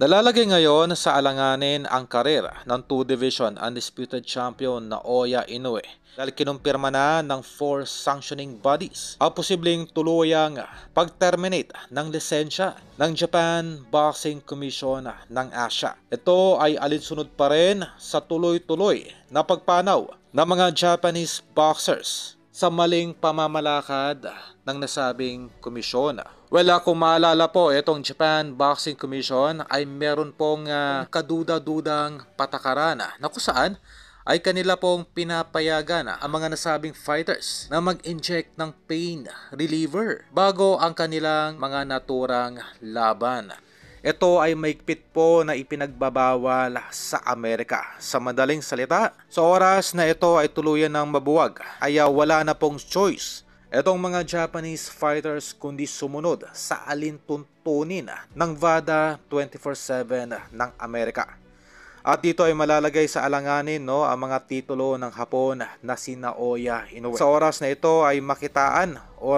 Nalalagay ngayon sa alanganin ang karera ng 2 Division undisputed champion na Oya Inoue dahil kinumpirma na ng 4 sanctioning bodies ang posibleng tuluyang pag-terminate ng lisensya ng Japan Boxing Commission ng Asia. Ito ay alinsunod pa rin sa tuloy-tuloy na pagpanaw ng mga Japanese boxers sa maling pamamalakad ng nasabing komisyon. Well, kung maalala po, itong Japan Boxing Commission ay meron pong kaduda-dudang patakaran na kung saan ay kanila pong pinapayagan ang mga nasabing fighters na mag-inject ng pain reliever bago ang kanilang mga naturang laban. Ito ay maigpit po na ipinagbabawal sa Amerika. Sa madaling salita, sa oras na ito ay tuluyan ng mabuwag, ay wala na pong choice itong mga Japanese fighters kundi sumunod sa alintuntunin ng VADA 24/7 ng Amerika. At dito ay malalagay sa alanganin ang mga titulo ng Hapon na si Naoya Inoue. Sa oras na ito ay makitaan o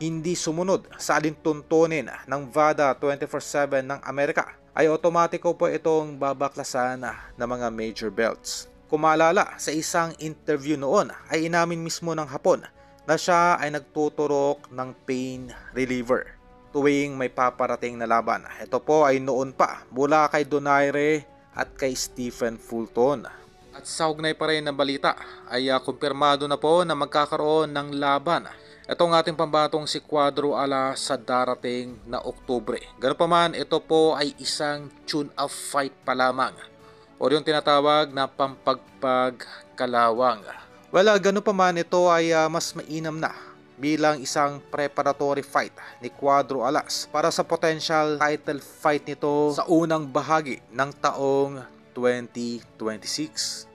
hindi sumunod sa alintuntunin ng VADA 24/7 ng Amerika ay otomatiko po itong babaklasan ng mga major belts. Kung maalala, sa isang interview noon ay inamin mismo ng Hapon na siya ay nagtuturok ng pain reliever tuwing may paparating na laban. Ito po ay noon pa mula kay Donaire at kay Stephen Fulton. At sa ugnay pa rin ng balita ay kumpirmado na po na magkakaroon ng laban itong ating pambatong si Cuadro Alas sa darating na Oktubre. Ganun pa man, ito po ay isang tune-up fight pa lamang o yung tinatawag na pampagpagkalawang. Well, ganun pa man, ito ay mas mainam na bilang isang preparatory fight ni Cuadro Alas para sa potential title fight nito sa unang bahagi ng taong 2026.